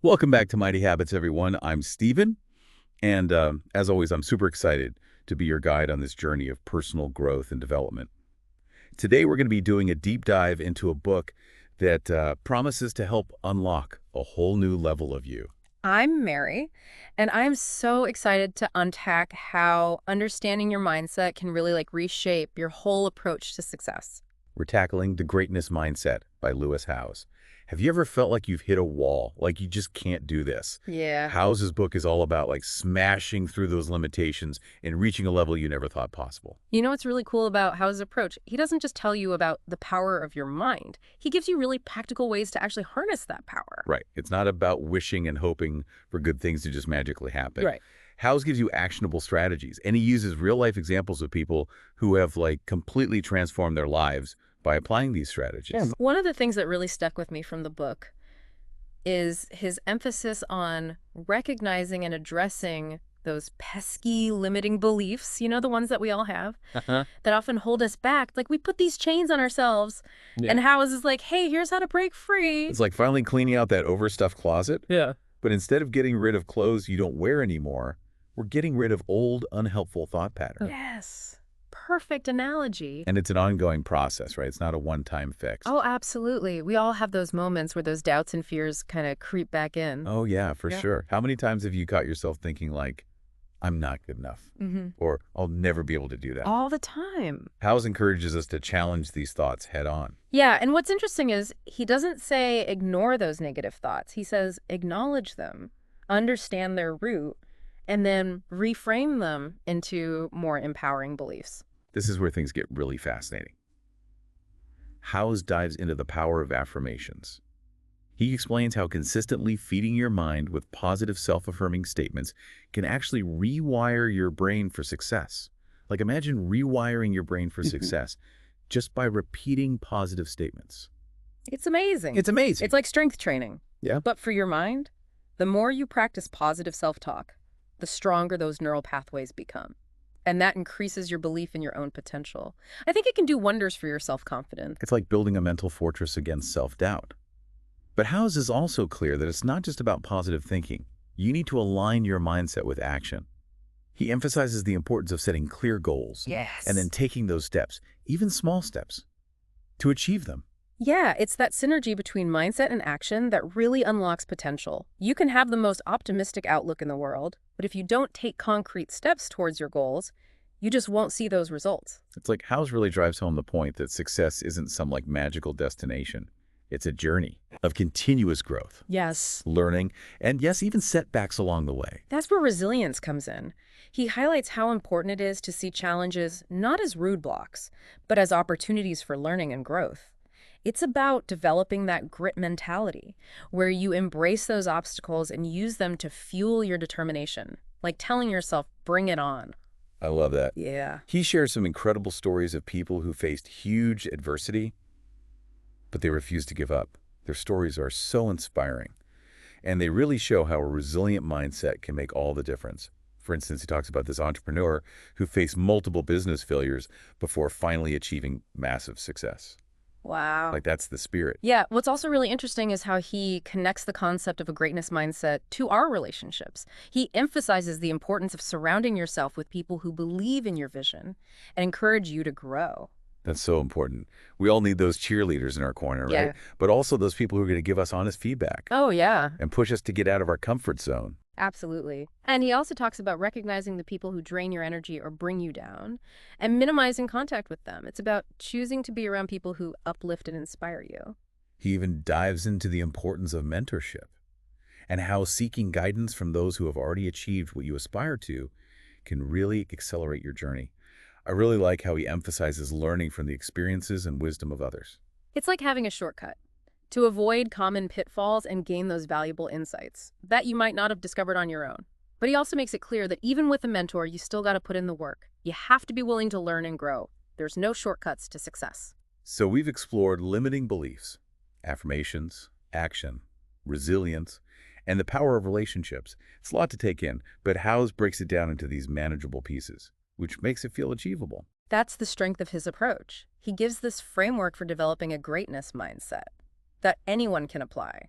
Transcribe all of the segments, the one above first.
Welcome back to Mighty Habits, everyone. I'm Steven, and as always, I'm super excited to be your guide on this journey of personal growth and development. Today, we're going to be doing a deep dive into a book that promises to help unlock a whole new level of you. I'm Mary, and I'm so excited to unpack how understanding your mindset can really reshape your whole approach to success. We're tackling The Greatness Mindset by Lewis Howes. Have you ever felt like you've hit a wall, like you just can't do this? Yeah. Howes' book is all about smashing through those limitations and reaching a level you never thought possible. You know what's really cool about How's approach? He doesn't just tell you about the power of your mind. He gives you really practical ways to actually harness that power. Right. It's not about wishing and hoping for good things to just magically happen. Right. Howes gives you actionable strategies, and he uses real-life examples of people who have completely transformed their lives by applying these strategies. One of the things that really stuck with me from the book is his emphasis on recognizing and addressing those pesky limiting beliefs, the ones that we all have, Uh-huh. that often hold us back. Like we put these chains on ourselves, Yeah. and Howes is like, hey, here's how to break free. It's like finally cleaning out that overstuffed closet, Yeah. but instead of getting rid of clothes you don't wear anymore, we're getting rid of old, unhelpful thought patterns. Yes. Perfect analogy. And it's an ongoing process, right? It's not a one-time fix. Oh, absolutely. We all have those moments where those doubts and fears kind of creep back in. Oh, yeah, for Yeah. sure. How many times have you caught yourself thinking I'm not good enough, or I'll never be able to do that? All the time. Howes encourages us to challenge these thoughts head on. Yeah, and what's interesting is he doesn't say ignore those negative thoughts. He says acknowledge them, understand their root, and then reframe them into more empowering beliefs. This is where things get really fascinating. Howes dives into the power of affirmations. He explains how consistently feeding your mind with positive self-affirming statements can actually rewire your brain for success. Like imagine rewiring your brain for success just by repeating positive statements. It's amazing. It's amazing. It's like strength training. Yeah. But for your mind, the more you practice positive self-talk, the stronger those neural pathways become. And that increases your belief in your own potential. I think it can do wonders for your self-confidence. It's like building a mental fortress against self-doubt. But Howes is also clear that it's not just about positive thinking. You need to align your mindset with action. He emphasizes the importance of setting clear goals Yes. and then taking those steps, even small steps, to achieve them. Yeah, it's that synergy between mindset and action that really unlocks potential. You can have the most optimistic outlook in the world, but if you don't take concrete steps towards your goals, you just won't see those results. It's like Howes really drives home the point that success isn't some magical destination. It's a journey of continuous growth, Yes. learning, and yes, even setbacks along the way. That's where resilience comes in. He highlights how important it is to see challenges not as roadblocks, but as opportunities for learning and growth. It's about developing that grit mentality, where you embrace those obstacles and use them to fuel your determination, like telling yourself, bring it on. I love that. Yeah. He shares some incredible stories of people who faced huge adversity, but they refused to give up. Their stories are so inspiring, and they really show how a resilient mindset can make all the difference. For instance, he talks about this entrepreneur who faced multiple business failures before finally achieving massive success. Wow. That's the spirit. Yeah, what's also really interesting is how he connects the concept of a greatness mindset to our relationships. He emphasizes the importance of surrounding yourself with people who believe in your vision and encourage you to grow. That's so important. We all need those cheerleaders in our corner, right? Yeah. But also those people who are going to give us honest feedback Oh, yeah, and push us to get out of our comfort zone. absolutely. And he also talks about recognizing the people who drain your energy or bring you down and minimizing contact with them. It's about choosing to be around people who uplift and inspire you. He even dives into the importance of mentorship and how seeking guidance from those who have already achieved what you aspire to can really accelerate your journey. I really like how he emphasizes learning from the experiences and wisdom of others. It's like having a shortcut to avoid common pitfalls and gain those valuable insights that you might not have discovered on your own. But he also makes it clear that even with a mentor, you still got to put in the work. You have to be willing to learn and grow. There's no shortcuts to success. So we've explored limiting beliefs, affirmations, action, resilience, and the power of relationships. It's a lot to take in, but Howes breaks it down into these manageable pieces, which makes it feel achievable. That's the strength of his approach. He gives this framework for developing a greatness mindset that anyone can apply.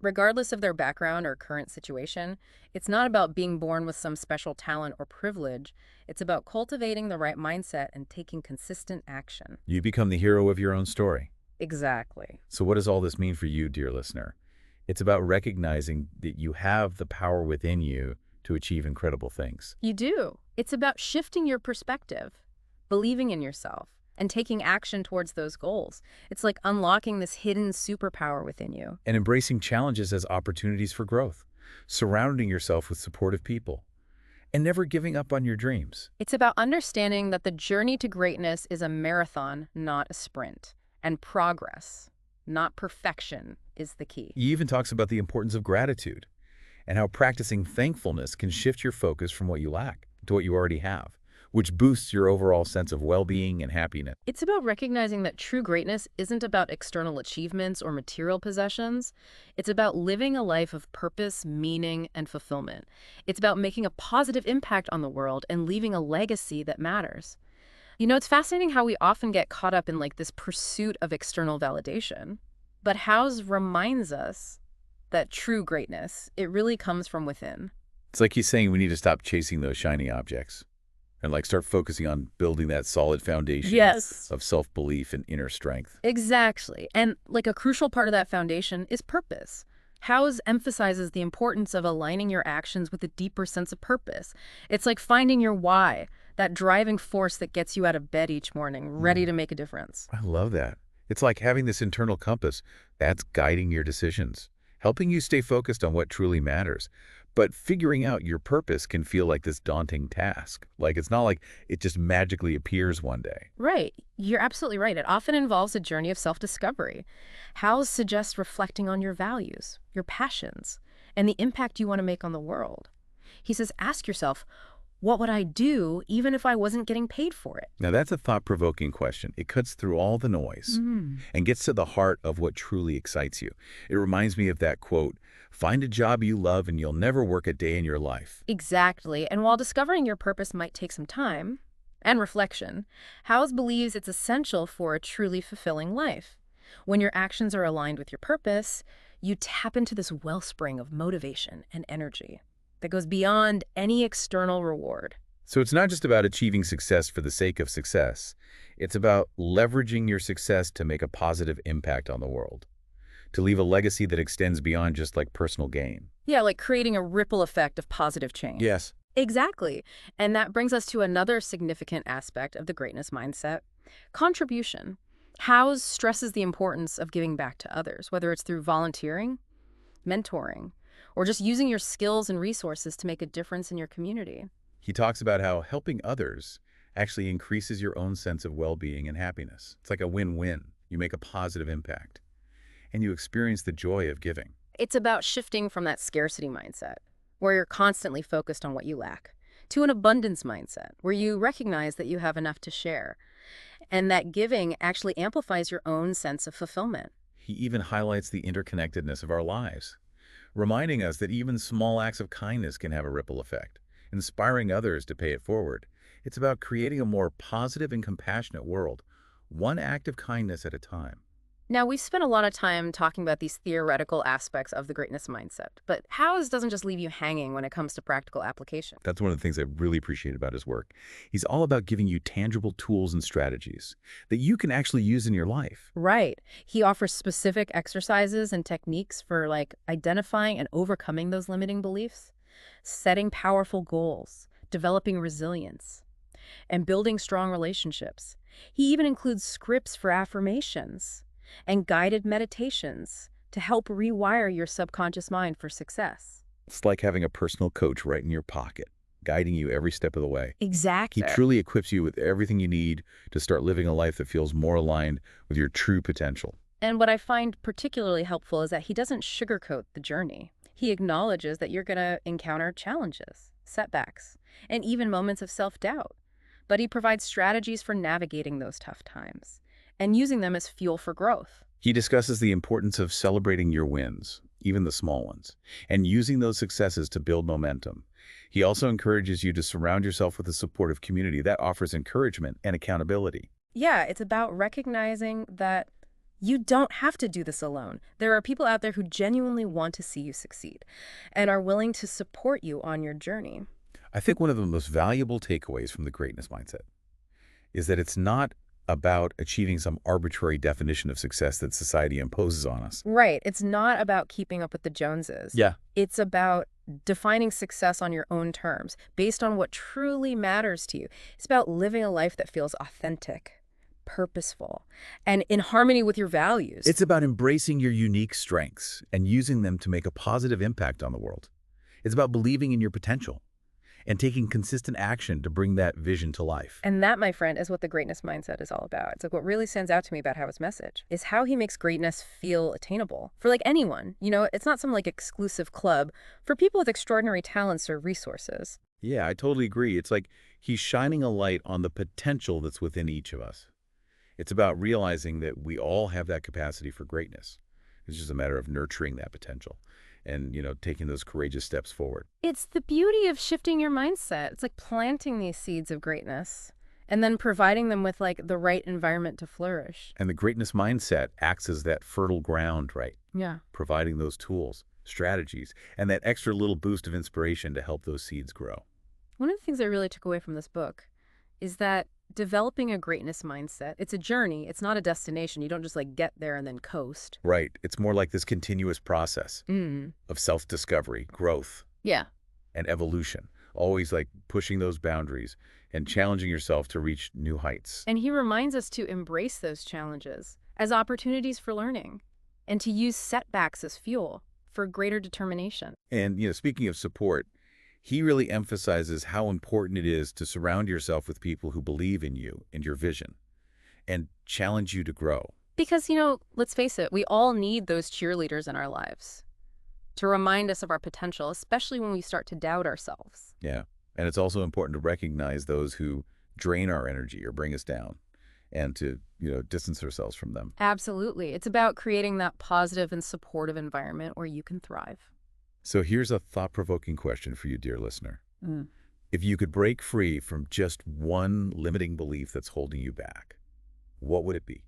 Regardless of their background or current situation, it's not about being born with some special talent or privilege. It's about cultivating the right mindset and taking consistent action. You become the hero of your own story. Exactly. So what does all this mean for you, dear listener? It's about recognizing that you have the power within you to achieve incredible things. You do. It's about shifting your perspective, believing in yourself, and taking action towards those goals. It's like unlocking this hidden superpower within you. And embracing challenges as opportunities for growth, surrounding yourself with supportive people, and never giving up on your dreams. It's about understanding that the journey to greatness is a marathon, not a sprint. And progress, not perfection, is the key. He even talks about the importance of gratitude and how practicing thankfulness can shift your focus from what you lack to what you already have, which boosts your overall sense of well-being and happiness. It's about recognizing that true greatness isn't about external achievements or material possessions. It's about living a life of purpose, meaning, and fulfillment. It's about making a positive impact on the world and leaving a legacy that matters. You know, it's fascinating how we often get caught up in this pursuit of external validation. But Howes reminds us that true greatness, it really comes from within. It's like he's saying we need to stop chasing those shiny objects and start focusing on building that solid foundation Yes. of self-belief and inner strength. Exactly. And a crucial part of that foundation is purpose. Howes emphasizes the importance of aligning your actions with a deeper sense of purpose. It's like finding your why, that driving force that gets you out of bed each morning, ready to make a difference. I love that. It's like having this internal compass that's guiding your decisions, helping you stay focused on what truly matters. But figuring out your purpose can feel like this daunting task. It's not like it just magically appears one day. Right. You're absolutely right. It often involves a journey of self-discovery. Howes suggests reflecting on your values, your passions, and the impact you want to make on the world. He says, ask yourself, what would I do even if I wasn't getting paid for it? Now that's a thought-provoking question. It cuts through all the noise and gets to the heart of what truly excites you. It reminds me of that quote, "Find a job you love and you'll never work a day in your life." Exactly. And while discovering your purpose might take some time and reflection, Howes believes it's essential for a truly fulfilling life. When your actions are aligned with your purpose, you tap into this wellspring of motivation and energy that goes beyond any external reward. So it's not just about achieving success for the sake of success. It's about leveraging your success to make a positive impact on the world, to leave a legacy that extends beyond just personal gain. Yeah, like creating a ripple effect of positive change. Yes. Exactly. And that brings us to another significant aspect of the greatness mindset, contribution. Howes stresses the importance of giving back to others, whether it's through volunteering, mentoring, or just using your skills and resources to make a difference in your community. He talks about how helping others actually increases your own sense of well-being and happiness. It's like a win-win. You make a positive impact, and you experience the joy of giving. It's about shifting from that scarcity mindset, where you're constantly focused on what you lack, to an abundance mindset, where you recognize that you have enough to share, and that giving actually amplifies your own sense of fulfillment. He even highlights the interconnectedness of our lives, reminding us that even small acts of kindness can have a ripple effect, inspiring others to pay it forward. It's about creating a more positive and compassionate world, one act of kindness at a time. Now, we've spent a lot of time talking about these theoretical aspects of the greatness mindset, but Howes doesn't just leave you hanging when it comes to practical application. That's one of the things I really appreciate about his work. He's all about giving you tangible tools and strategies that you can actually use in your life. Right. He offers specific exercises and techniques for identifying and overcoming those limiting beliefs, setting powerful goals, developing resilience, and building strong relationships. He even includes scripts for affirmations and guided meditations to help rewire your subconscious mind for success. It's like having a personal coach right in your pocket, guiding you every step of the way. Exactly. He truly equips you with everything you need to start living a life that feels more aligned with your true potential. And what I find particularly helpful is that he doesn't sugarcoat the journey. He acknowledges that you're going to encounter challenges, setbacks, and even moments of self-doubt. But he provides strategies for navigating those tough times and using them as fuel for growth. He discusses the importance of celebrating your wins, even the small ones, and using those successes to build momentum. He also encourages you to surround yourself with a supportive community that offers encouragement and accountability. Yeah, it's about recognizing that You don't have to do this alone. There are people out there who genuinely want to see you succeed and are willing to support you on your journey. I think one of the most valuable takeaways from the greatness mindset is that it's not about achieving some arbitrary definition of success that society imposes on us. Right. It's not about keeping up with the Joneses. Yeah. It's about defining success on your own terms, based on what truly matters to you. It's about living a life that feels authentic, purposeful, and in harmony with your values. It's about embracing your unique strengths and using them to make a positive impact on the world. It's about believing in your potential and taking consistent action to bring that vision to life. And that, my friend, is what the greatness mindset is all about. It's like what really stands out to me about Howard's message is how he makes greatness feel attainable for like anyone. You know, it's not some like exclusive club for people with extraordinary talents or resources. Yeah, I totally agree. It's like he's shining a light on the potential that's within each of us. It's about realizing that we all have that capacity for greatness. It's just a matter of nurturing that potential and, taking those courageous steps forward. It's the beauty of shifting your mindset. It's like planting these seeds of greatness and then providing them with like the right environment to flourish. And the greatness mindset acts as that fertile ground, right? Yeah. Providing those tools, strategies, and that extra little boost of inspiration to help those seeds grow. One of the things I really took away from this book is that developing a greatness mindset, it's a journey. It's not a destination. You don't just like get there and then coast. Right. It's more like this continuous process Mm. of self-discovery, growth, Yeah. and evolution. Always like pushing those boundaries and challenging yourself to reach new heights. And he reminds us to embrace those challenges as opportunities for learning and to use setbacks as fuel for greater determination. And, speaking of support, he really emphasizes how important it is to surround yourself with people who believe in you and your vision and challenge you to grow. Because, let's face it, we all need those cheerleaders in our lives to remind us of our potential, especially when we start to doubt ourselves. Yeah. And it's also important to recognize those who drain our energy or bring us down and to, distance ourselves from them. Absolutely. It's about creating that positive and supportive environment where you can thrive. So here's a thought-provoking question for you, dear listener. Mm. If you could break free from just one limiting belief that's holding you back, what would it be?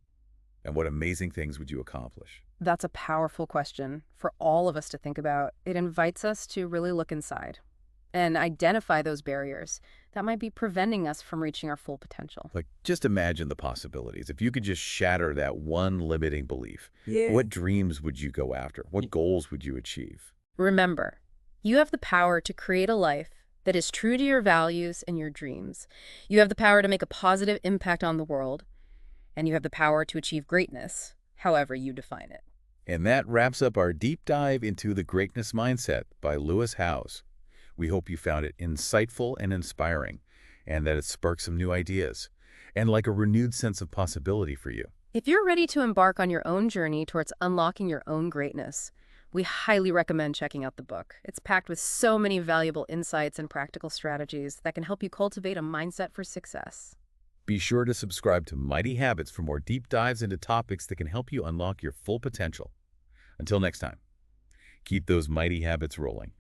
And what amazing things would you accomplish? That's a powerful question for all of us to think about. It invites us to really look inside and identify those barriers that might be preventing us from reaching our full potential. Like, just imagine the possibilities. If you could just shatter that one limiting belief, what dreams would you go after? What goals would you achieve? Remember, you have the power to create a life that is true to your values and your dreams. You have the power to make a positive impact on the world, and you have the power to achieve greatness, however you define it. And that wraps up our deep dive into The Greatness Mindset by Lewis Howes. We hope you found it insightful and inspiring, and that it sparked some new ideas, and like a renewed sense of possibility for you. If you're ready to embark on your own journey towards unlocking your own greatness, we highly recommend checking out the book. It's packed with so many valuable insights and practical strategies that can help you cultivate a mindset for success. Be sure to subscribe to Mighty Habits for more deep dives into topics that can help you unlock your full potential. Until next time, keep those mighty habits rolling.